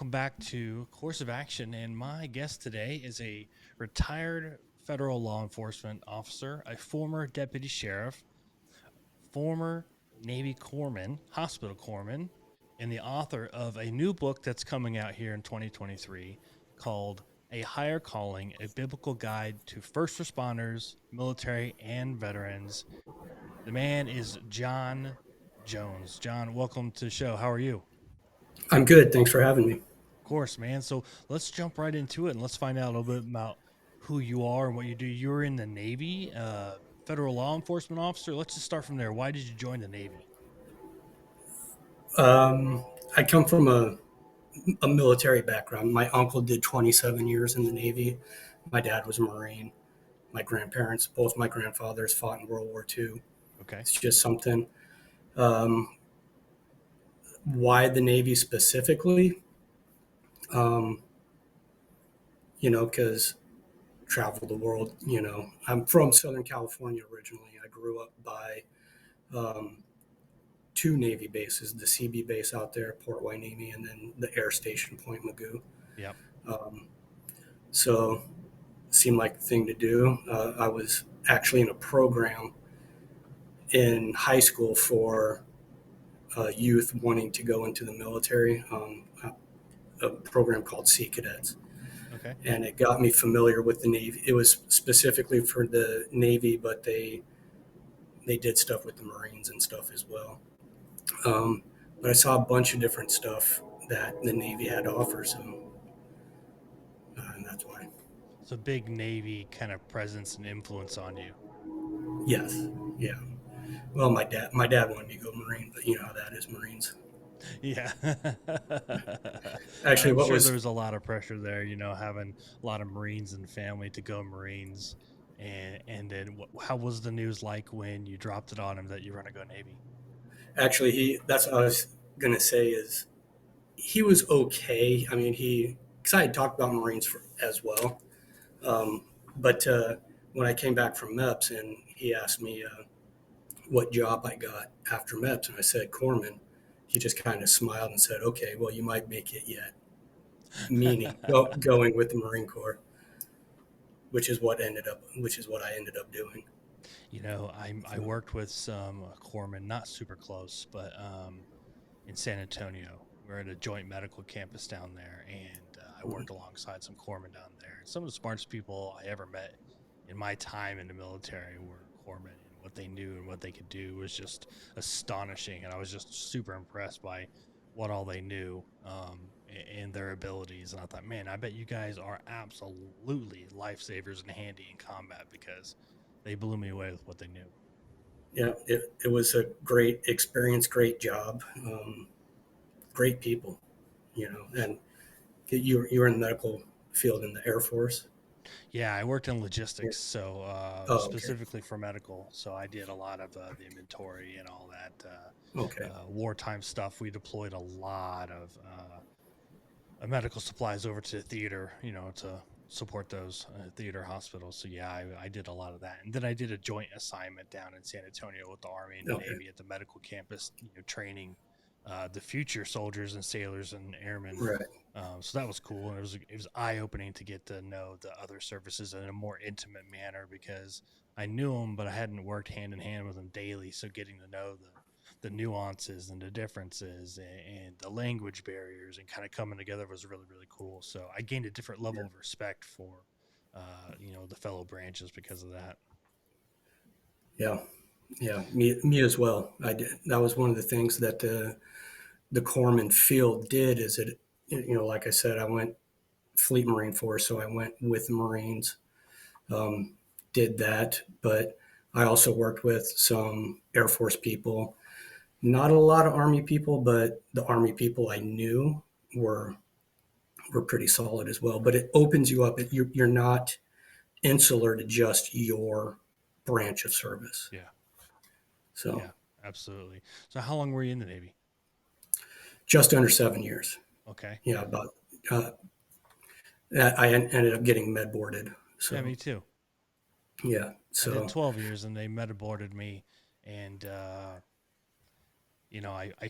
welcome back to Course of Action. And my guest today is a retired federal law enforcement officer, a former deputy sheriff, former Navy corpsman, hospital corpsman, and the author of a new book that's coming out here in 2023 called A Higher Calling, a Biblical Guide to First Responders, Military, and Veterans. The man is John Jones. John, welcome to the show. How are you? I'm good. Thanks for having me. Course, man. So let's jump right into it and let's find out a little bit about who you are and what you do. You're in the Navy, federal law enforcement officer. Let's just start from there. Why did you join the Navy? Um, I come from a military background. My uncle did 27 years in the Navy. My dad was a Marine. My grandparents, both my grandfathers, fought in World War II. Okay. It's just something. Um, why the Navy specifically? Um, because travel the world. I'm from Southern California originally. I grew up by um, two Navy bases: the CB base out there, Port Hueneme, and then the Air Station Point Magoo. Yep. Um, so it seemed like the thing to do. I was actually in a program in high school for youth wanting to go into the military, a program called Sea Cadets. Okay. And it got me familiar with the Navy. It was specifically for the Navy, but they did stuff with the Marines and stuff as well. Um, but I saw a bunch of different stuff that the Navy had to offer, so and that's why. So big Navy kind of presence and influence on you. Yes, yeah. Well, my dad wanted me to go Marine, but you know how that is, Marines. Yeah. Actually, I'm what sure was there's a lot of pressure there, having a lot of Marines and family to go Marines. And then how was the news like when you dropped it on him that you were going to go Navy? actually he that's what I was gonna say is he was okay. I mean, because I had talked about Marines as well, um, but when I came back from MEPS and he asked me what job I got after MEPS, and I said corpsman, he just kind of smiled and said, "Okay, well, you might make it yet," meaning going with the Marine Corps, which is what I ended up doing. I So, worked with some corpsmen, not super close, but in San Antonio. We're at a joint medical campus down there, and I worked alongside some corpsmen down there. And some of the smartest people I ever met in my time in the military were corpsmen, and what they knew and what they could do was just astonishing. And I was just super impressed by what all they knew and their abilities. And I thought, man, I bet you guys are absolutely lifesavers and handy in combat because they blew me away with what they knew. yeah, it was a great experience, great job, great people, and you were in the medical field in the Air Force. Yeah, I worked in Yeah. logistics, so Oh, okay. specifically for medical. So I did a lot of the inventory and all that Okay. wartime stuff. We deployed a lot of medical supplies over to the theater, to support those theater hospitals. So yeah, I did a lot of that, and then I did a joint assignment down in San Antonio with the Army and the Okay. Navy at the medical campus, training the future soldiers and sailors and airmen. Right. So that was cool, and it was eye opening to get to know the other services in a more intimate manner because I knew them, but I hadn't worked hand in hand with them daily. So getting to know the nuances and the differences and the language barriers and kind of coming together was really really cool. So I gained a different level Yeah. of respect for the fellow branches because of that. Yeah. Yeah. Me as well. I did. That was one of the things that the corpsman field did. Is it? Like I said, I went Fleet Marine Force, so I went with Marines. Um, did that, but I also worked with some Air Force people. Not a lot of Army people, but the Army people I knew were were pretty solid as well. But it opens you up. You're not insular to just your branch of service. Yeah, So yeah, absolutely. So how long were you in the Navy? just under 7 years. Okay. Yeah, about. Uh, I ended up getting med boarded. Yeah, So me too. yeah. I did So 12 years and they metaboarded me, and I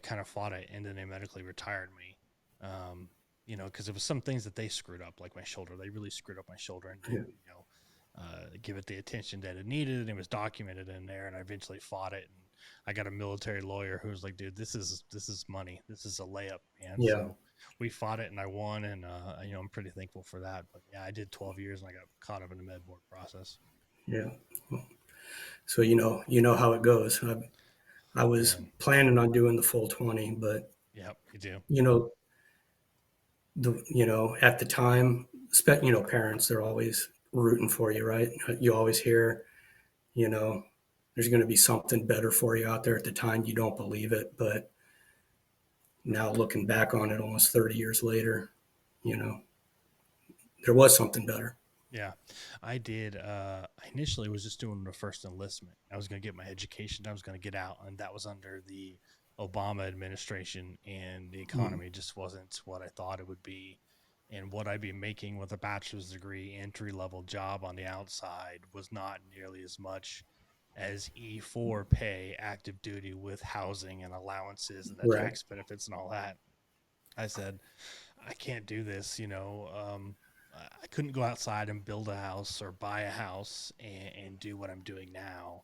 kind of fought it, and then they medically retired me. Um, because it was some things that they screwed up, like my shoulder. They really screwed up my shoulder and Yeah. didn't, give it the attention that it needed. And it was documented in there. And I eventually fought it. And I got a military lawyer who was like, "Dude, this is money. This is a layup, man." Yeah. So we fought it, and I won. And I'm pretty thankful for that. But yeah, I did 12 years, and I got caught up in the med board process. Yeah. So you know how it goes. I was Man, planning on doing the full 20, but yep, you do. you know at the time, parents, they're always rooting for you, right? You always hear, you know, there's going to be something better for you out there. At the time, you don't believe it, but now looking back on it, almost 30 years later, you know, there was something better. Yeah, I did. I initially was just doing the first enlistment. I was going to get my education. I was going to get out, and that was under the Obama administration, and the Mm. economy just wasn't what I thought it would be. And what I'd be making with a bachelor's degree, entry level job on the outside, was not nearly as much as E4 pay active duty with housing and allowances and the Right, tax benefits and all that. I said, I can't do this. I couldn't go outside and build a house or buy a house and do what I'm doing now.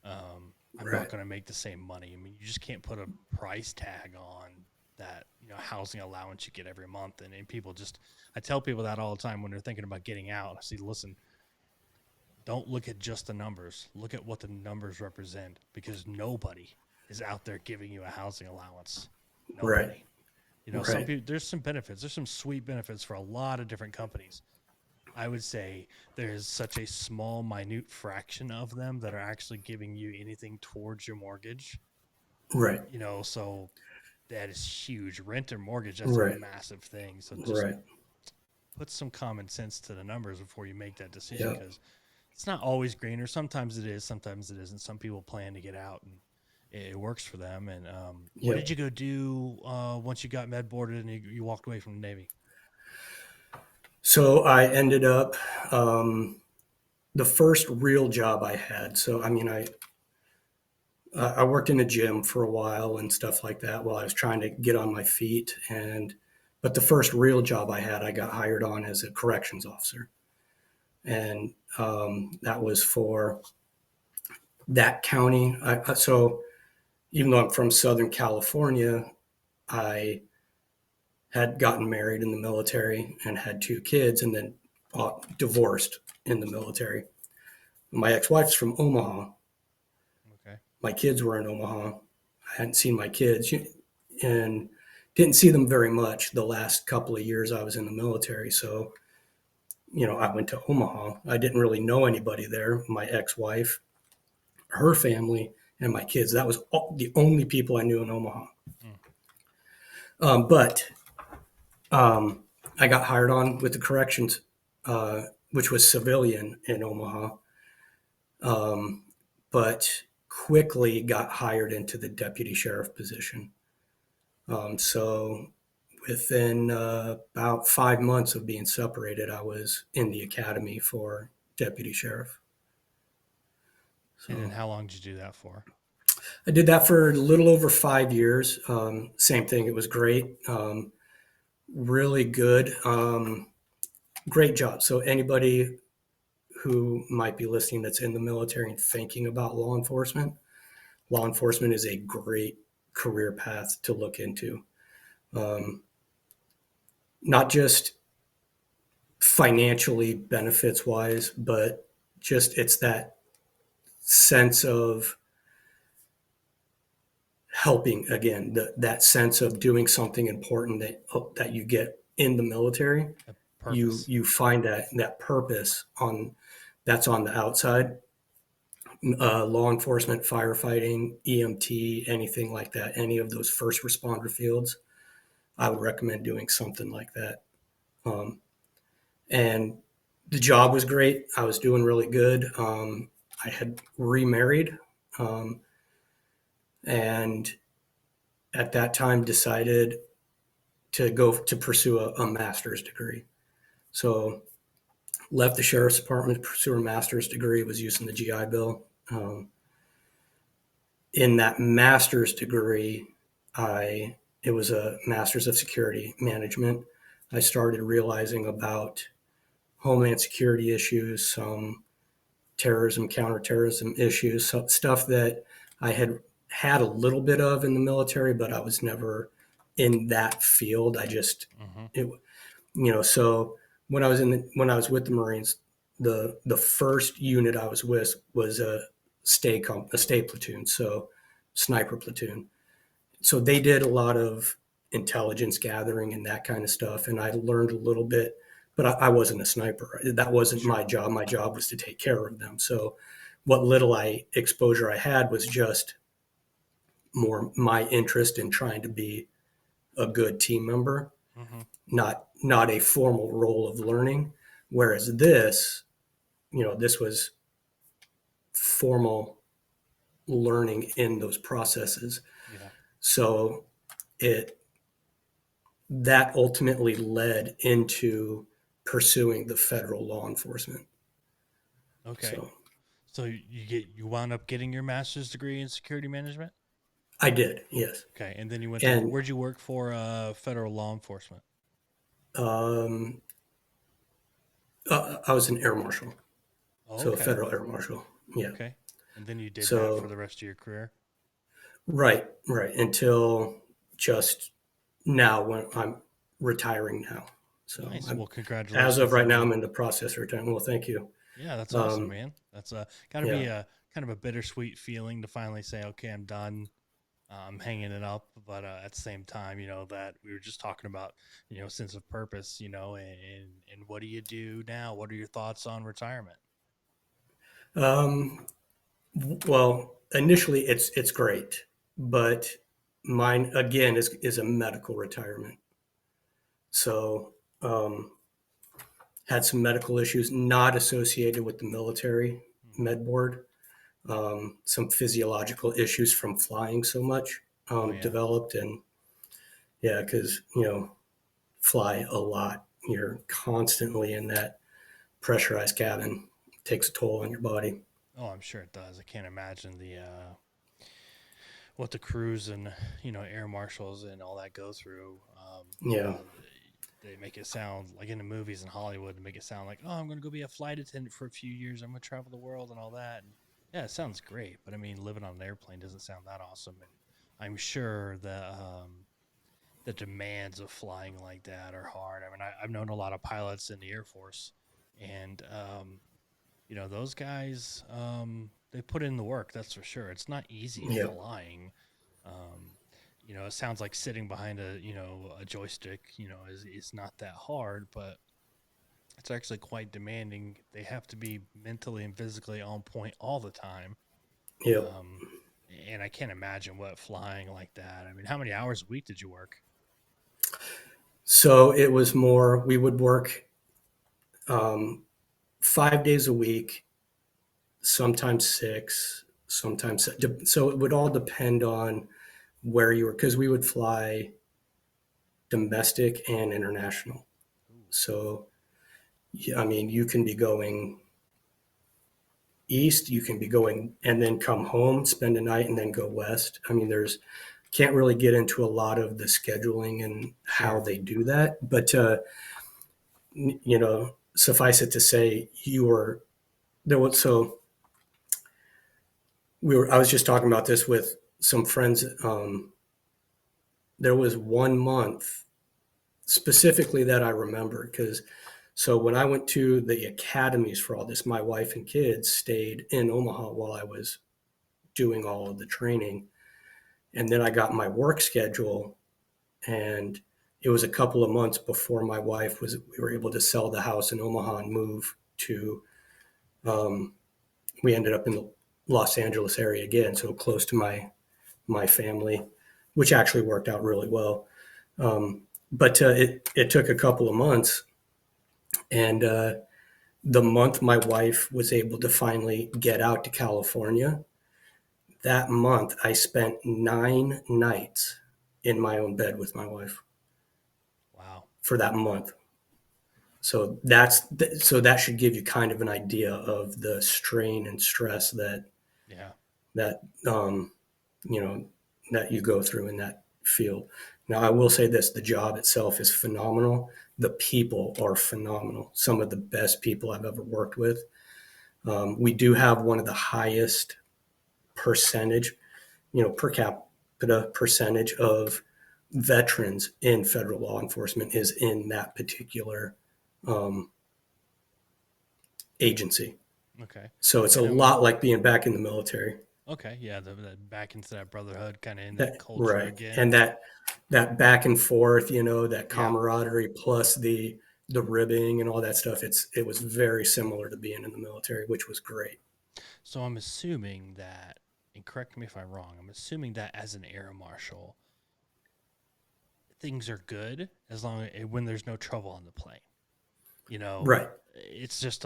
I'm not right, going to make the same money. I mean, you just can't put a price tag on that, housing allowance you get every month. And people just, I tell people that all the time when they're thinking about getting out. I say, listen, don't look at just the numbers. Look at what the numbers represent, because nobody is out there giving you a housing allowance. right, Nobody. Some right, people, there's some benefits. There's some sweet benefits for a lot of different companies. I would say there's such a small, minute fraction of them that are actually giving you anything towards your mortgage. right, So that is huge. Rent or mortgage, that's a right, massive thing. So just right. put some common sense to the numbers before you make that decision, Yeah, because it's not always greener. Sometimes it is, sometimes it isn't. Some people plan to get out and it works for them. And what yeah. did you go do once you got med boarded and you walked away from the Navy? So I ended up the first real job I had. So I mean, I worked in a gym for a while and stuff like that while I was trying to get on my feet. But the first real job I had, I got hired on as a corrections officer, and that was for that county. So even though I'm from Southern California, I had gotten married in the military and had two kids, and then divorced in the military. My ex-wife's from Omaha. Okay. My kids were in Omaha. I hadn't seen my kids and didn't see them very much the last couple of years I was in the military. So, I went to Omaha. I didn't really know anybody there. My ex-wife, her family, and my kids. That was the only people I knew in Omaha. Mm. But I got hired on with the corrections, which was civilian in Omaha, but quickly got hired into the deputy sheriff position. So within about 5 months of being separated, I was in the academy for deputy sheriff. And then So how long did you do that for? I did that for a little over 5 years. Same thing. It was great. Really good. Great job. So anybody who might be listening that's in the military and thinking about law enforcement is a great career path to look into. Um, Not just financially benefits wise, but just it's that sense of helping again, that sense of doing something important that you get in the military. A You purpose. you find that purpose on that's on the outside. Law enforcement, firefighting, EMT, anything like that, any of those first responder fields, I would recommend doing something like that. Um, and the job was great. I was doing really good. I had remarried, um, and at that time decided to go to pursue a master's degree. So left the sheriff's department to pursue a master's degree. Was using the GI Bill. In that master's degree, I it was a master's of security management. I started realizing about homeland security issues, some terrorism, counterterrorism issues, so stuff that I had a little bit of in the military, but I was never in that field. I just Mm-hmm. it so when I was with the Marines, the first unit I was with was a stay platoon, so sniper platoon. So they did a lot of intelligence gathering and that kind of stuff, and I learned a little bit, but I wasn't a sniper. That wasn't Sure. my job. My job was to take care of them. So what little I exposure I had was just more my interest in trying to be a good team member, Mm-hmm. not a formal role of learning. Whereas this was formal learning in those processes. Yeah. So it that ultimately led into pursuing the federal law enforcement. Okay. So So you wound up getting your master's degree in security management. I did, yes. Okay, and then you went to And where'd you work for federal law enforcement? um, I was an air marshal, Oh, so a okay. federal air marshal. Yeah. Okay. And then you did that for So the rest of your career? right, until just now when I'm retiring now. So Nice. Well, as of congratulations right on now, the. I'm in the process of retiring. Well, thank you. Yeah, that's awesome, Um, man. That's got to be yeah. a kind of a bittersweet feeling to finally say, okay, I'm done. I'm hanging it up, but at the same time, that we were just talking about, sense of purpose, and what do you do now? What are your thoughts on retirement? Um, well, initially it's great, but mine again is a medical retirement. So had some medical issues not associated with the military Hmm. med board. Some physiological issues from flying so much Oh yeah. developed, and yeah, because fly a lot. You're constantly in that pressurized cabin. It takes a toll on your body. Oh, I'm sure it does. I can't imagine the what the crews and air marshals and all that go through. Yeah, They make it sound like in the movies in Hollywood. They make it sound like, oh, I'm going to go be a flight attendant for a few years. I'm going to travel the world and all that. And yeah, it sounds great, but I mean, living on an airplane doesn't sound that awesome. And I'm sure the demands of flying like that are hard. I mean, I've known a lot of pilots in the Air Force, and those guys, they put in the work. That's for sure. It's not easy yeah, flying. Um, it sounds like sitting behind a joystick. Is not that hard, but it's actually quite demanding. They have to be mentally and physically on point all the time. yeah. Um, and I can't imagine what flying like that. I mean, how many hours a week did you work? So it was more. We would work um, 5 days a week, sometimes six, sometimes so it would all depend on where you were because we would fly domestic and international. Ooh, So I mean, you can be going east, you can be going and then come home, spend a night, and then go west. I mean, there's can't really get into a lot of the scheduling and how sure. they do that, but suffice it to say, you were there was so we were. I was just talking about this with some friends. There was 1 month specifically that I remember because so when I went to the academies for all this, my wife and kids stayed in Omaha while I was doing all of the training. And then I got my work schedule, and it was a couple of months before we were able to sell the house in Omaha and move to, um, we ended up in the Los Angeles area again, so close to my family, which actually worked out really well. But it took a couple of months, and the month my wife was able to finally get out to California, that month I spent 9 nights in my own bed with my wife Wow. for that month. So that should give you kind of an idea of the strain and stress Yeah. that you know that you go through in that field. Now I will say this: the job itself is phenomenal, the people are phenomenal. Some of the best people I've ever worked with. We do have one of the highest percentage, per capita percentage of veterans in federal law enforcement is in that particular um, agency. Okay. So it's a And lot like being back in the military. okay, yeah, back into that brotherhood, kind of in that That culture right, again. and that back and forth, that Yeah. camaraderie plus the ribbing and all that stuff. It was very similar to being in the military, which was great. So I'm assuming that, and correct me if I'm wrong, I'm assuming that as an air marshal, things are good as long as when there's no trouble on the plane. You know, Right, it's just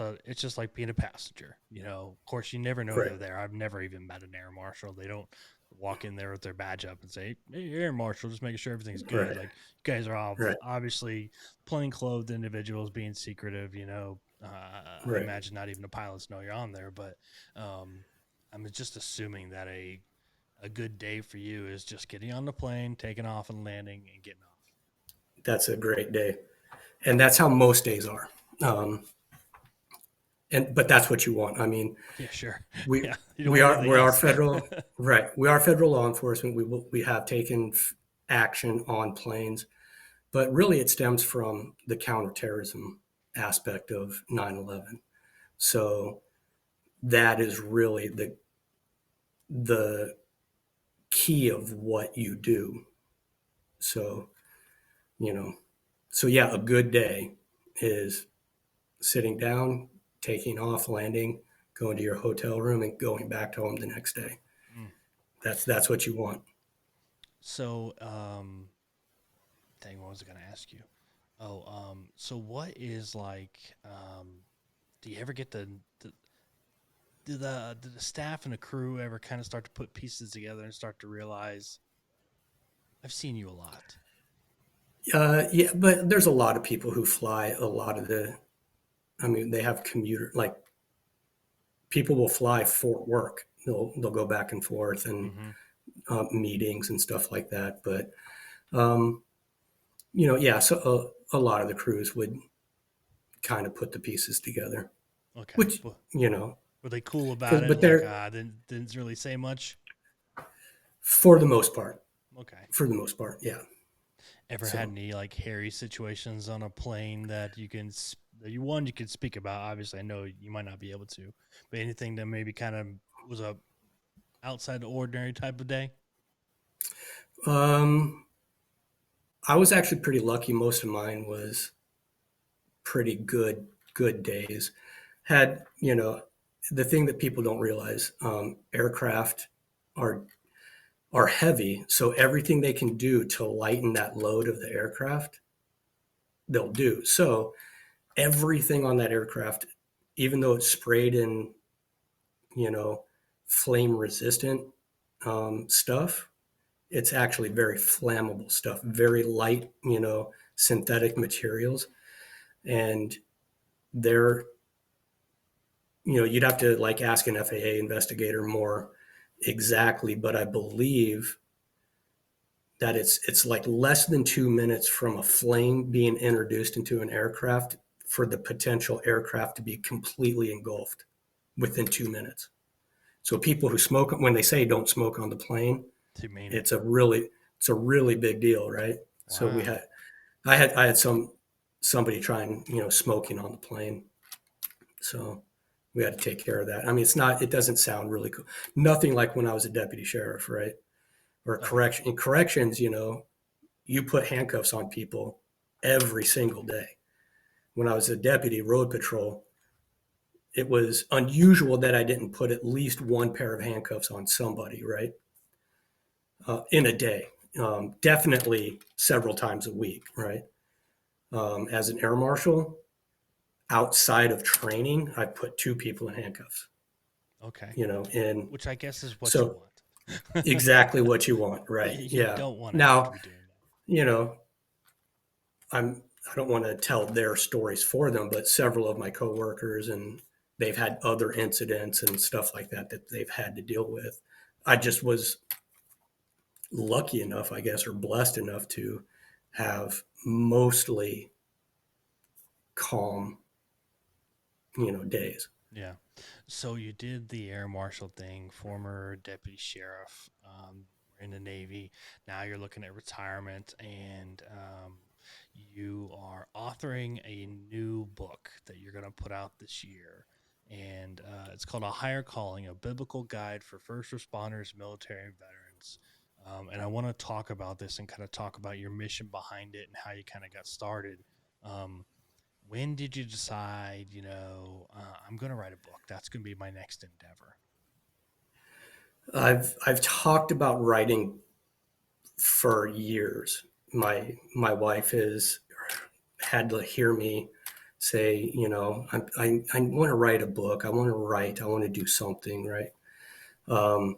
like being a passenger. Of course, you never know they're right, there. I've never even met an air marshal. They don't walk in there with their badge up and say, "Hey, air marshal, just making sure everything's good." right, Like, you guys are all right, obviously plain clothed individuals being secretive. I right. imagine not even the pilots know you're on there, but um, I'm just assuming that a good day for you is just getting on the plane, taking off and landing and getting off. That's a great day, and that's how most days are. Um, but that's what you want. I mean, Yeah, sure. we Yeah, you don't want anything we are else. federal, right? We are federal law enforcement. We have taken action on planes, but really it stems from the counterterrorism aspect of 9/11. So that is really the key of what you do. So you know, so yeah, a good day is sitting down, taking off, landing, going to your hotel room, and going back to home the next day. Mm. That's what you want. So, dang, what was I going to ask you? Oh, so what is like? Do you ever get the do the staff and the crew ever kind of start to put pieces together and start to realize I've seen you a lot? Yeah, but there's a lot of people who fly a lot of I mean, they have commuter, like people will fly for work. They'll go back and forth and Mm-hmm. meetings and stuff like that. But, um, yeah, so a lot of the crews would kind of put the pieces together, Okay. which, Well, you know, were they cool because, about it? but Like, they're, didn't really say much. for the most part, Okay. yeah. Ever had So, any like hairy situations on a plane that you can that you could speak about? Obviously, I know you might not be able to, but anything that maybe kind of was a outside the ordinary type of day. um, I was actually pretty lucky. Most of mine was pretty good days. Had, the thing that people don't realize, aircraft are are heavy, so everything they can do to lighten that load of the aircraft, they'll do. So everything on that aircraft, even though it's sprayed in, you know, flame resistant stuff, it's actually very flammable stuff, very light, synthetic materials. And they're, you'd have to like ask an FAA investigator more exactly, but I believe that it's like less than 2 minutes from a flame being introduced into an aircraft for the potential aircraft to be completely engulfed within 2 minutes. So people who smoke, when they say don't smoke on the plane, To mean it. it's a really it's a really big deal, right? So Wow. I had somebody trying, smoking on the plane. So we had to take care of that. I mean, it doesn't sound really cool. Nothing like when I was a deputy sheriff, right? Or Okay. corrections, you put handcuffs on people every single day. When I was a deputy road patrol, it was unusual that I didn't put at least one pair of handcuffs on somebody, right? In a day. Definitely several times a week, right? As an air marshal, outside of training, I put two people in handcuffs, Okay. and Which I guess is what you so want. exactly what you want, right? You Yeah. don't want to have to Now, be doing you know, I don't want to tell their stories for them, but several of my coworkers and they've had other incidents and stuff like that that they've had to deal with. I just was lucky enough, I guess, or blessed enough to have mostly calm, days. Yeah. So you did the air marshal thing, former deputy sheriff, in the Navy. Now you're looking at retirement, and you are authoring a new book that you're going to put out this year. And it's called A Higher Calling, a biblical guide for first responders, military, and veterans. And I want to talk about this and kind of talk about your mission behind it and how you kind of got started. Um, when did you decide, I'm going to write a book? That's going to be my next endeavor. I've talked about writing for years. My wife has had to hear me say, I want to write a book. I want to write. I want to do something, right? Um,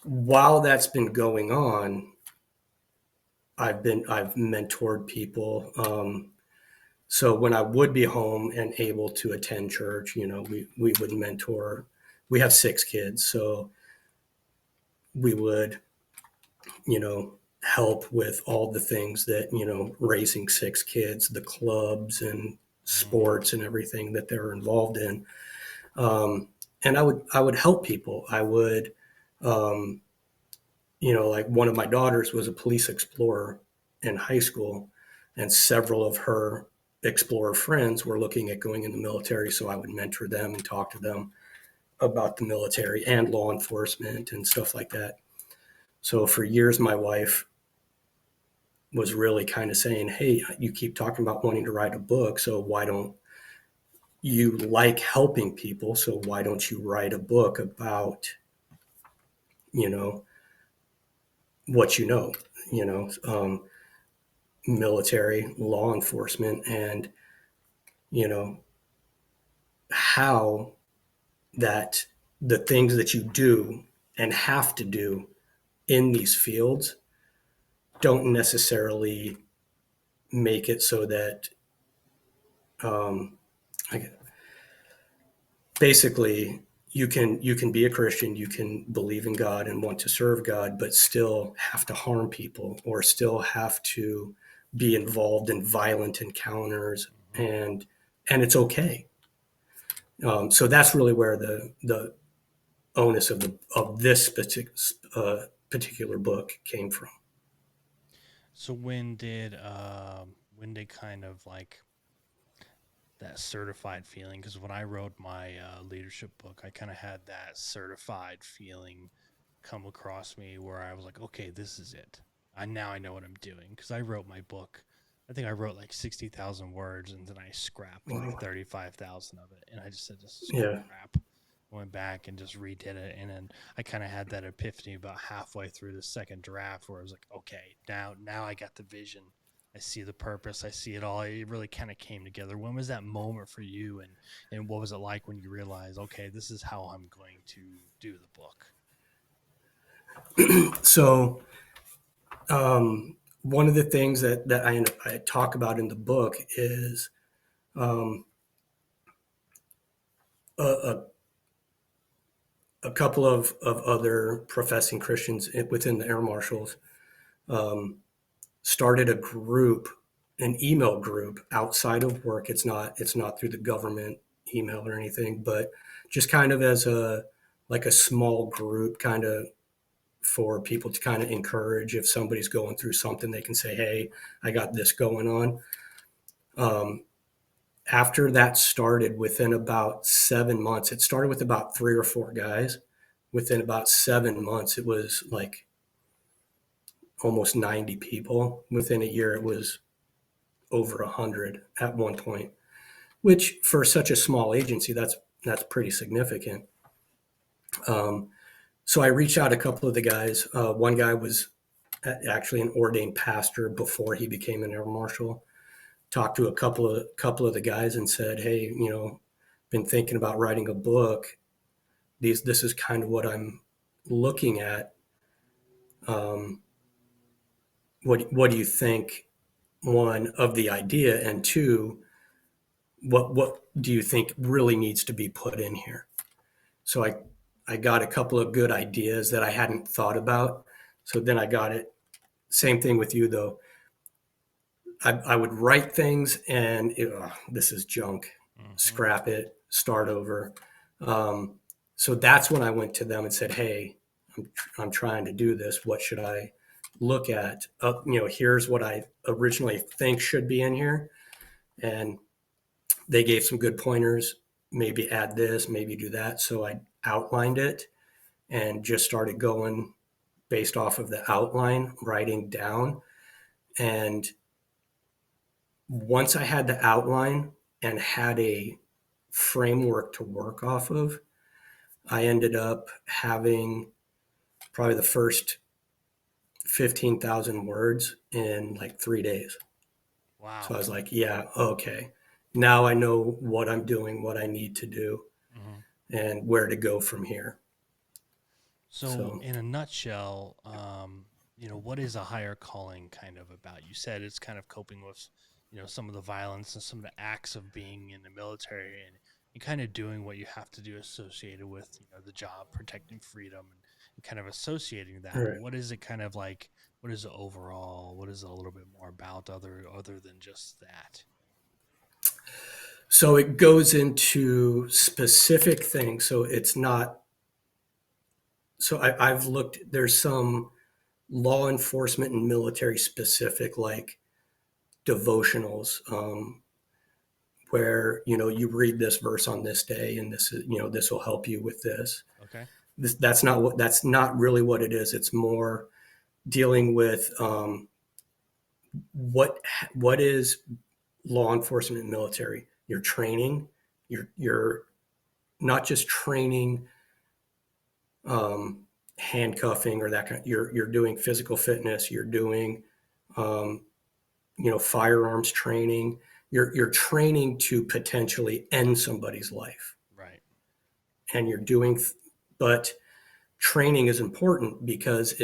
while that's been going on, I've mentored people. So when I would be home and able to attend church, we would mentor. We have 6 kids, so we would, help with all the things that, raising 6 kids, the clubs and Mm-hmm. sports and everything that they're involved in. And I would help people. I would, um, like one of my daughters was a police explorer in high school, and several of her explorer friends were looking at going in the military. So I would mentor them and talk to them about the military and law enforcement and stuff like that. So for years, my wife was really kind of saying, "Hey, you keep talking about wanting to write a book, so why don't you like helping people? So why don't you write a book about, you know, what you know, um, military, law enforcement, and you know how that the things that you do and have to do in these fields don't necessarily make it so that um, basically you can be a Christian, you can believe in God and want to serve God, but still have to harm people or still have to be involved in violent encounters, Mm-hmm. and it's okay. So that's really where the onus of this particular book came from. So when did kind of like that certified feeling? Because when I wrote my leadership book, I kind of had that certified feeling come across me where I was like, okay, this is it. I know what I'm doing because I wrote my book. I think I wrote like 60,000 words and then I scrapped like Wow. 35,000 of it. And I just said, this is Yeah. crap. I went back and just redid it. And then I kind of had that epiphany about halfway through the second draft where I was like, okay, now I got the vision. I see the purpose. I see it all. It really kind of came together. When was that moment for you? And what was it like when you realized, okay, this is how I'm going to do the book? So one of the things that I talk about in the book is um, a, a couple of other professing Christians within the Air Marshals um, started a group, an email group outside of work. It's not through the government email or anything, but just kind of as a like a small group, kind of for people to kind of encourage if somebody's going through something, they can say, "Hey, I got this going on." Um, After that started, within about 7 months, it started with about 3 or 4 guys. Within about 7 months, it was like almost 90 people. Within a year, it was over 100 at one point, which for such a small agency, that's pretty significant. Um, so I reached out to a couple of the guys. One guy was actually an ordained pastor before he became an air marshal. Talked to a couple of the guys and said, "Hey, been thinking about writing a book. This is kind of what I'm looking at. Um, what do you think? One, of the idea, and two, what do you think really needs to be put in here?" So I got a couple of good ideas that I hadn't thought about. So then I got it. Same thing with you though. I would write things and this is junk, Mm-hmm. scrap it, start over. Um, so that's when I went to them and said, hey, I'm trying to do this. What should I look at? Here's what I originally think should be in here. And they gave some good pointers. Maybe add this, maybe do that. So I outlined it and just started going based off of the outline, writing down. And once I had the outline and had a framework to work off of, I ended up having probably the first 15,000 words in like 3 days. So Wow. I was like, yeah, okay. Now I know what I'm doing, what I need to do, Mm-hmm. and where to go from here. So, So, in a nutshell, what is a higher calling kind of about? You said it's kind of coping with, some of the violence and some of the acts of being in the military, and kind of doing what you have to do associated with, the job, protecting freedom, and kind of associating that. all But right. what is it kind of like? What is the overall? What is it a little bit more about other than just that? So it goes into specific things. So it's not, so I've looked, there's some law enforcement and military specific, like devotionals, where you read this verse on this day and this is this will help you with this. Okay. That's not really what it is. It's more dealing with what what is law enforcement and military. You're training. You're not just training, handcuffing or that kind of, you're doing physical fitness. You're doing um, firearms training. You're training to potentially end somebody's life, Right. and you're doing, but training is important because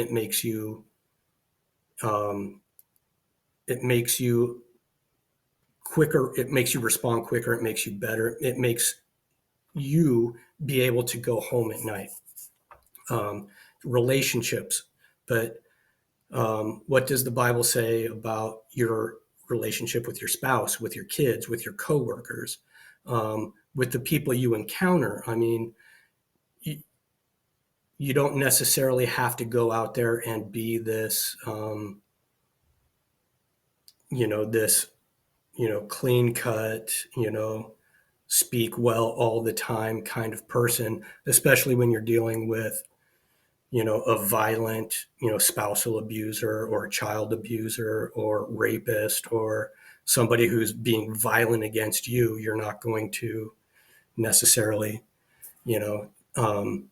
um, it makes you quicker. It makes you respond quicker. It makes you better. It makes you be able to go home at night. Um, Relationships, but what does the Bible say about your relationship with your spouse, with your kids, with your coworkers, with the people you encounter? I mean, you, you don't necessarily have to go out there and be this, this, clean cut, speak well all the time kind of person, especially when you're dealing with, a violent, spousal abuser or a child abuser or rapist or somebody who's being violent against you. You're not going to necessarily, you know, um,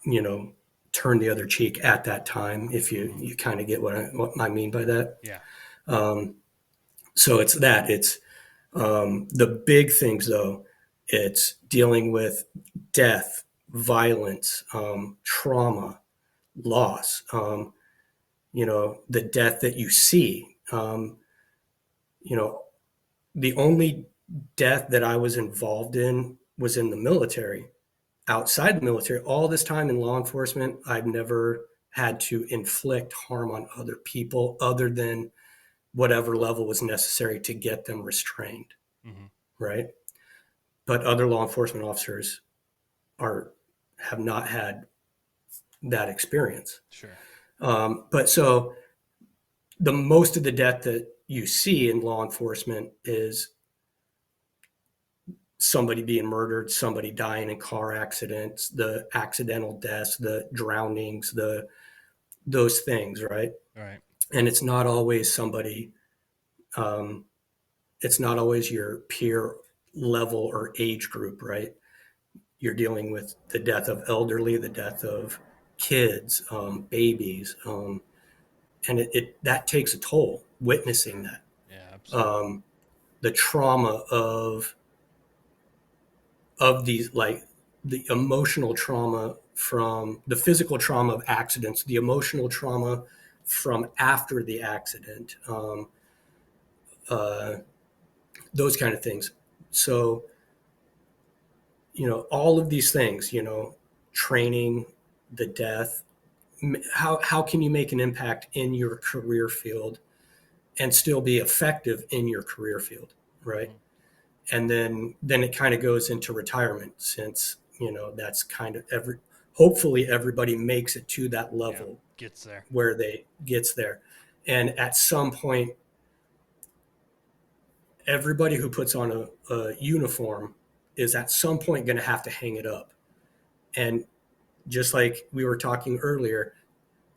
you know, turn the other cheek at that time. If Mm-hmm. you kind of get what I mean by that. Yeah. Um, so it's that. It's the big things though. It's dealing with death, violence, trauma, loss. The death that you see. You know, the only death that I was involved in was in the military. Outside the military, all this time in law enforcement, I've never had to inflict harm on other people other than whatever level was necessary to get them restrained, Mm-hmm. right? But other law enforcement officers are have not had that experience. Sure. But so the most of the death that you see in law enforcement is somebody being murdered, somebody dying in car accidents, the accidental deaths, the drownings, the those things, right? All right. And it's not always somebody. Um, it's not always your peer level or age group, right? You're dealing with the death of elderly, the death of kids, babies, and it that takes a toll. Witnessing Sure. that, Yeah. Absolutely. um, the trauma of these, like the emotional trauma from the physical trauma of accidents, the emotional trauma from after the accident, uh, those kind of things. So, all of these things, training, the death, how can you make an impact in your career field and still be effective in your career field, right? Hmm. And then it kind of goes into retirement, since that's kind of hopefully everybody makes it to that Yeah, level gets there. where they gets there. And at some point, everybody who puts on a uniform is at some point going to have to hang it up. And just like we were talking earlier,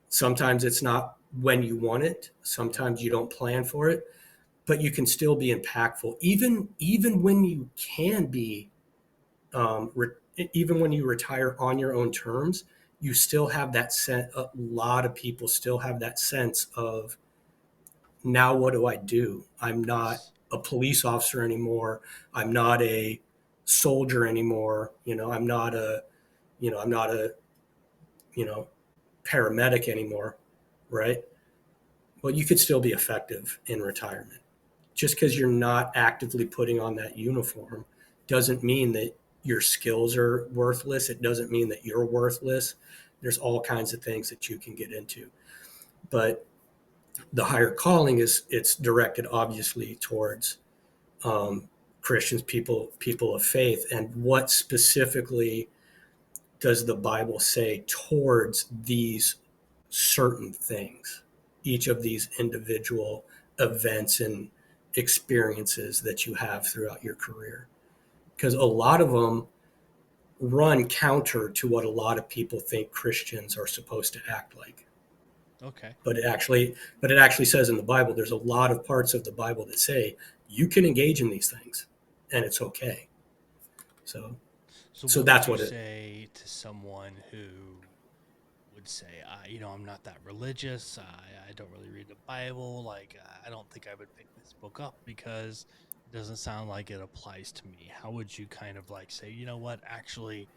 sometimes it's not when you want it, Yep. sometimes you don't plan for it, but you can still be impactful, even when you can be even when you retire on your own terms. You still have that sense. A lot of people still have that sense of, now what do I do? I'm not Yes. a police officer anymore. I'm not a soldier anymore. I'm not a you know paramedic anymore, right? Well, you could still be effective in retirement. Just because you're not actively putting on that uniform doesn't mean that your skills are worthless. It doesn't mean that you're worthless. There's all kinds of things that you can get into. But the higher calling is, it's directed obviously towards um, Christians, people of faith. And what specifically does the Bible say towards these certain things, each of these individual events and experiences that you have throughout your career? Because a lot of them run counter to what a lot of people think Christians are supposed to act like. Okay. But it actually says in the Bible, there's a lot of parts of the Bible that say you can engage in these things and it's okay. So So, so what would that's you what it. say to someone who would say, I'm not that religious. I don't really read the Bible. Like, I don't think I would pick this book up because it doesn't sound like it applies to me. How would you kind of like say, you know what, actually,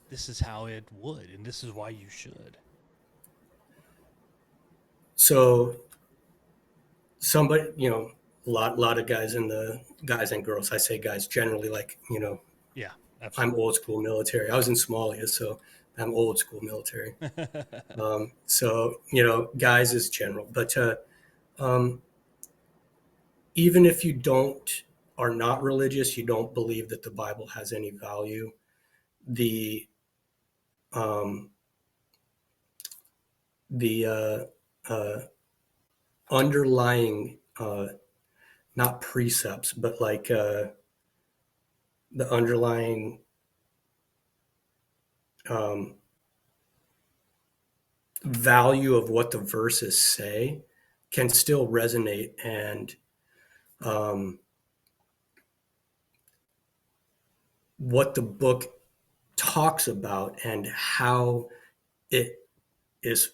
this is how it would, and this is why you should? So somebody, a lot of guys in the guys and girls, I say guys generally, like, Yeah, I'm absolutely. old school military. I was in Somalia, so I'm old school military. So guys is general, but um, even if you don't are not religious, you don't believe that the Bible has any value. The um, the uh, underlying, not precepts, but like the underlying um, value of what the verses say can still resonate. And um, what the book talks about, and it is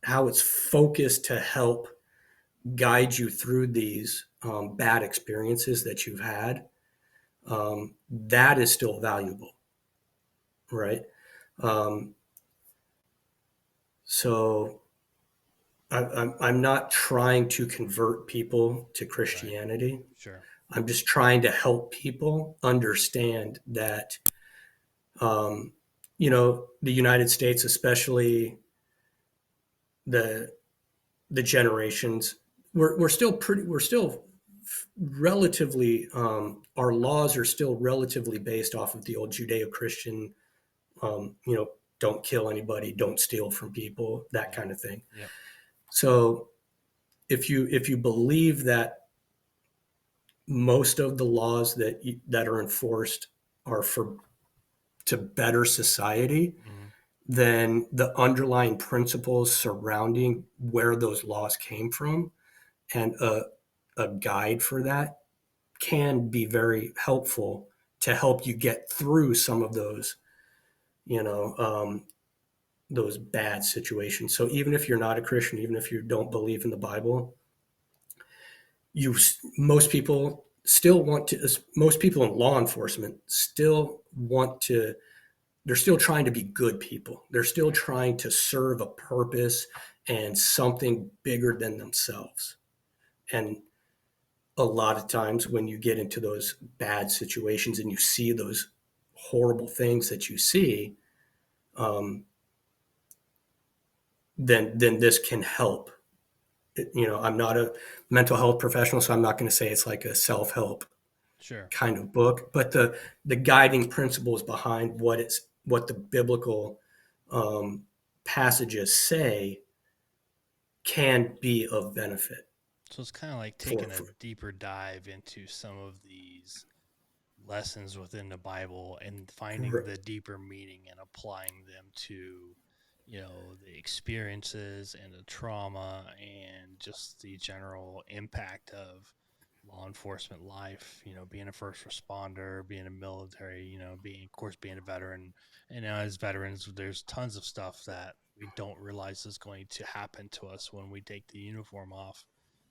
how it's focused to help guide you through these bad experiences that you've had, that is still valuable, right? Um, so I'm not trying to convert people to Right. Christianity. Sure. I'm just trying to help people understand that, um, the United States, especially the the generations, we're still relatively, our laws are still relatively based off of the old Judeo-Christian, um, you know, don't kill anybody, don't steal from people, that Yep. kind of thing. Yep. So if you believe that most of the laws that are enforced are for to better society, Hmm. then the underlying principles surrounding where those laws came from, and a guide for that, can be very helpful to help you get through some of you know um, those bad situations. So even if you're not a Christian, even if you don't believe in the Bible, you most people still want to. Most people in law enforcement still want to. They're still trying to be good people. They're still Right. trying to serve a purpose and something bigger than themselves. And a lot of times when you get into those bad situations and you see those horrible things that you see, um, then this can help I'm not a mental health professional, so I'm not going to say it's like a self-help Sure. kind of book, but the guiding principles behind what the biblical um, passages say can be of benefit So it's kind of like for, taking a deeper dive into some of these lessons within the Bible and finding for the deeper meaning and applying them to, the experiences and the trauma and just the general impact of law enforcement life, being a first responder, being a military, of course, being a veteran. And as veterans, there's tons of stuff that we don't realize is going to happen to us when we take the uniform off.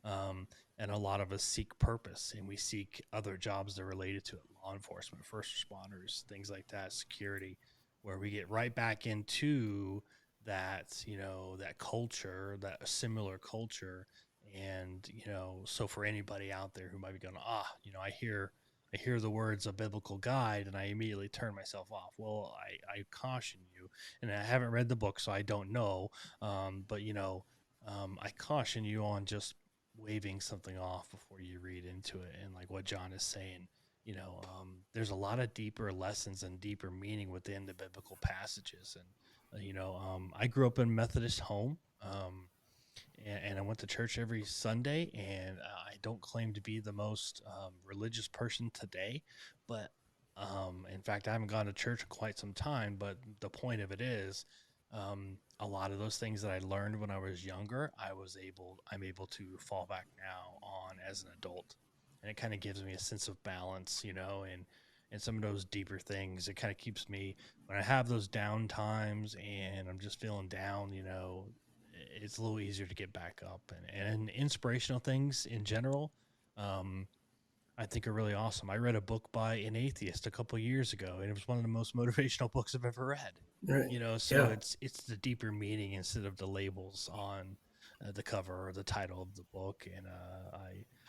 Um, and a lot of us seek purpose and we seek other jobs that are related to it, law enforcement, first responders, things like that, security, where we get right back into that culture, that similar culture. And so for anybody out there who might be going, I hear the words a biblical guide and I immediately turn myself off. Well, I caution you, and I haven't read the book, so I don't know. But I caution you on just waving something off before you read into it. And like what John is saying, there's a lot of deeper lessons and deeper meaning within the biblical passages. And I grew up in a Methodist home. And I went to church every Sunday. And I don't claim to be the most religious person today, but in fact, I haven't gone to church in quite some time. But the point of it is, a lot of those things that I learned when I was younger, I'm able to fall back now on as an adult, and it kind of gives me a sense of balance, and some of those deeper things. It kind of keeps me when I have those down times and I'm just feeling down, it's a little easier to get back up, and inspirational things in general. Um, I think are really awesome. I read a book by an atheist a couple years ago, and it was one of the most motivational books I've ever read. right. So Yeah. it's the deeper meaning instead of the labels on the cover or the title of the book. And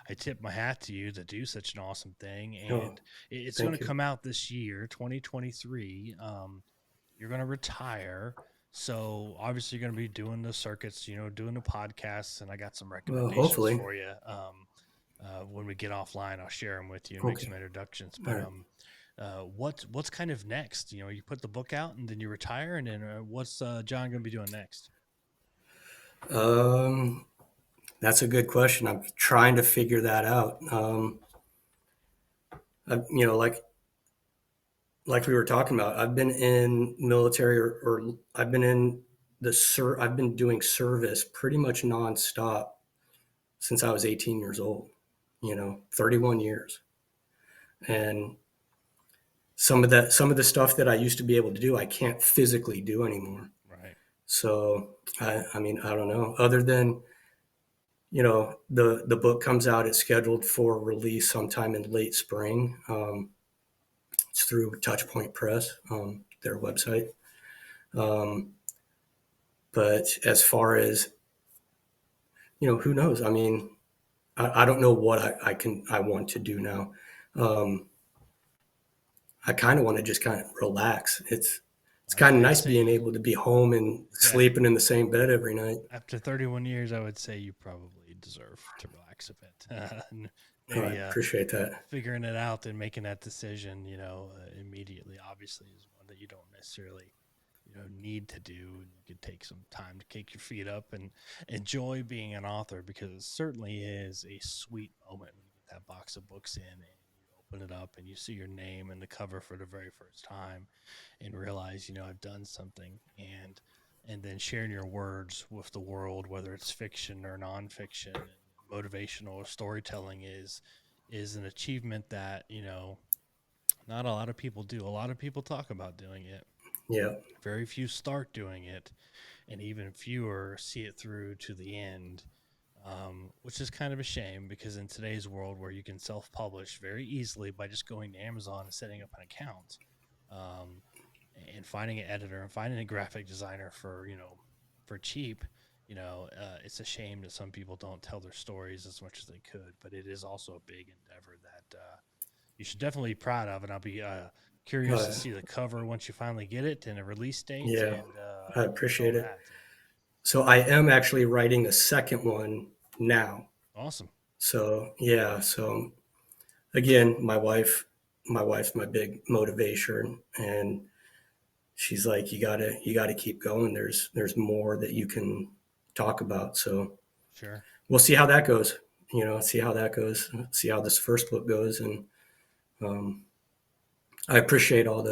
I tip my hat to you to do such an awesome thing. Oh, And it's going thank to you. come out this year, 2023. You're going to retire. So obviously you're going to be doing the circuits, doing the podcasts, and I got some Well, recommendations hopefully. for you. When we get offline, I'll share them with you and make Okay. some introductions. All But right. what's kind of next? You put the book out and then you retire, and then what's John going to be doing next? Um, that's a good question. I'm trying to figure that out. Like we were talking about, I've been in military or I've been in I've been doing service pretty much nonstop since I was 18 years old. 31 years, and some of the stuff that I used to be able to do, I can't physically do anymore. Right. So I mean, I don't know. Other than the book comes out, it's scheduled for release sometime in late spring. It's through Touchpoint Press, their website. Um, but as far as who knows? I mean, I don't know what I want to do now. Um, I kind of want to just kind of relax. It's kind of I'd nice say being able to be home and yeah. sleeping in the same bed every night. After 31 years, I would say you probably deserve to relax a bit. And Oh, I maybe appreciate that. figuring it out and making that decision, immediately, obviously, is one that you don't necessarily, need to do. And you could take some time to kick your feet up and enjoy being an author, because it certainly is a sweet moment when you get that box of books in and you open it up and you see your name in the cover for the very first time and realize, I've done something. And then sharing your words with the world, whether it's fiction or nonfiction, and motivational or storytelling is an achievement that not a lot of people do. A lot of people talk about doing it. Yeah, Very few start doing it, and even fewer see it through to the end. Which is kind of a shame, because in today's world where you can self-publish very easily by just going to Amazon and setting up an account, um, and finding an editor and finding a graphic designer for cheap, it's a shame that some people don't tell their stories as much as they could. But it is also a big endeavor that you should definitely be proud of, and I'll be curious to uh, see the cover once you finally get it and a release date yeah, and I all appreciate it. that. So I am actually writing a second one now. Awesome. So yeah, so again, my wife's my big motivation, and she's like, you gotta keep going. There's more that you can talk about. So Sure. we'll see how that goes. See how that goes. See how this first book goes, and um, I appreciate all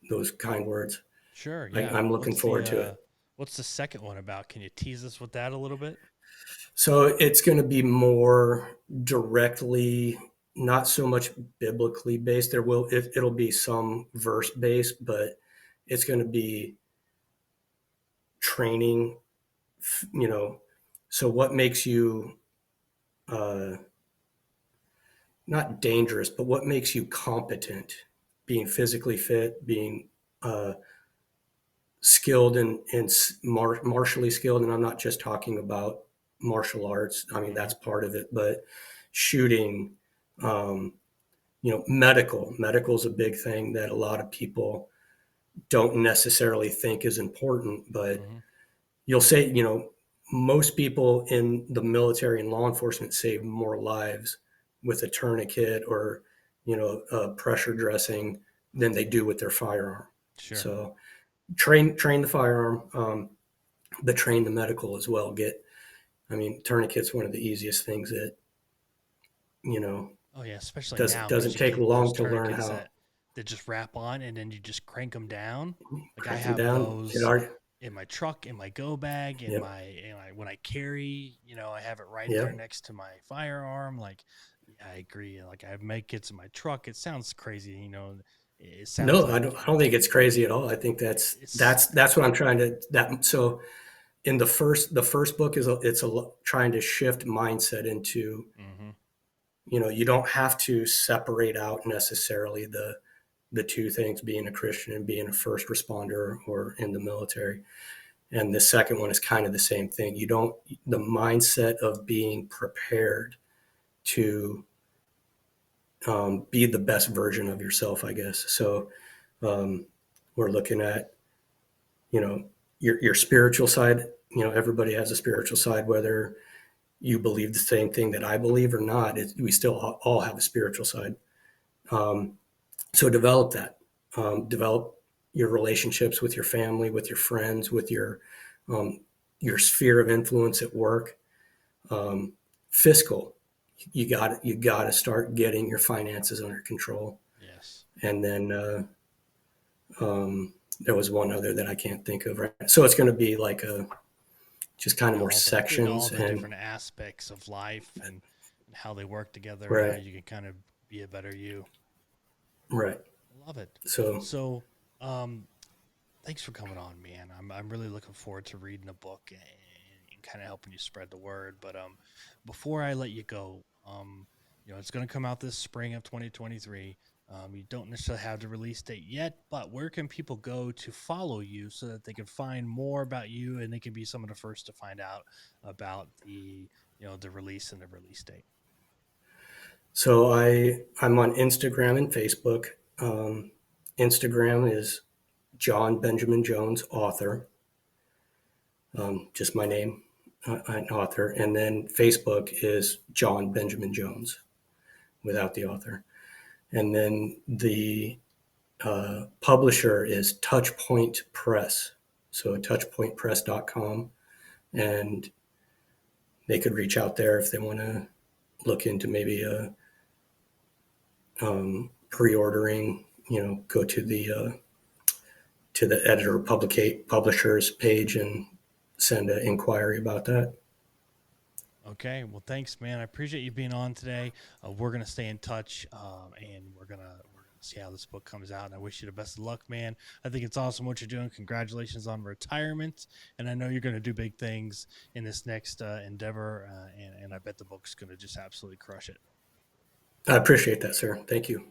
those kind words. Sure. I, Yeah. I'm looking forward to it. What's the second one about? Can you tease us with that a little bit? So it's going to be more directly, not so much biblically based. It'll be some verse based, but it's going to be training. You know, so what makes you uh, not dangerous, but what makes you competent? Being physically fit, being uh, skilled and martially skilled, and I'm not just talking about martial arts. I mean Mm-hmm. that's part of it, but shooting, um, medical is a big thing that a lot of people don't necessarily think is important, but Mm-hmm. you'll say, most people in the military and law enforcement save more lives with a tourniquet or pressure dressing than they do with their firearm. Sure. So train the firearm, but train the medical as well. Tourniquet's one of the easiest things that you know Oh yeah, especially now because doesn't you take get those long to learn tourniquets how. that just wrap on and then you just crank them down. Like I Crank them have down. those in my truck, in my go bag, Yep. when I carry, I have it right there Yep. next to my firearm. Like, yeah, I agree. Like I make it in my truck. It sounds crazy, It sounds No, like I don't think it's crazy at all. I think it's. that's what I'm trying to that. So in the first book trying to shift mindset into, Hmm. you don't have to separate out necessarily the two things, being a Christian and being a first responder or in the military. And the second one is kind of the same thing. You don't The mindset of being prepared to be the best version of yourself, I guess. So we're looking at, you know, your spiritual side. Everybody has a spiritual side, whether you believe the same thing that I believe or not. We still all have a spiritual side. Um, so develop that. Develop your relationships with your family, with your friends, with um, your sphere of influence at work. Um, Fiscal, you got to start getting your finances under control. Yes. And then there was one other that I can't think of right now. So it's going to be like just kind of Yeah, more all sections the and different aspects of life and how they work together and how right, you can kind of be a better you. right. Love it. So So, um, thanks for coming on, man. I'm really looking forward to reading the book and kind of helping you spread the word. But before I let you go, it's going to come out this spring of 2023. You don't necessarily have the release date yet, but where can people go to follow you so that they can find more about you and they can be some of the first to find out about the release and the release date? I'm on Instagram and Facebook. Instagram is John Benjamin Jones author, just my name, an author, and then Facebook is John Benjamin Jones without the author, and then the publisher is Touchpoint Press, so touchpointpress.com, and they could reach out there if they want to look into maybe pre-ordering. Go to the editor publishers page and send an inquiry about that. Okay. Well, thanks, man. I appreciate you being on today. We're gonna stay in touch, and we're gonna see how this book comes out. And I wish you the best of luck, man. I think it's awesome what you're doing. Congratulations on retirement, and I know you're gonna do big things in this next endeavor. And I bet the book's gonna just absolutely crush it. I appreciate that, sir. Thank you.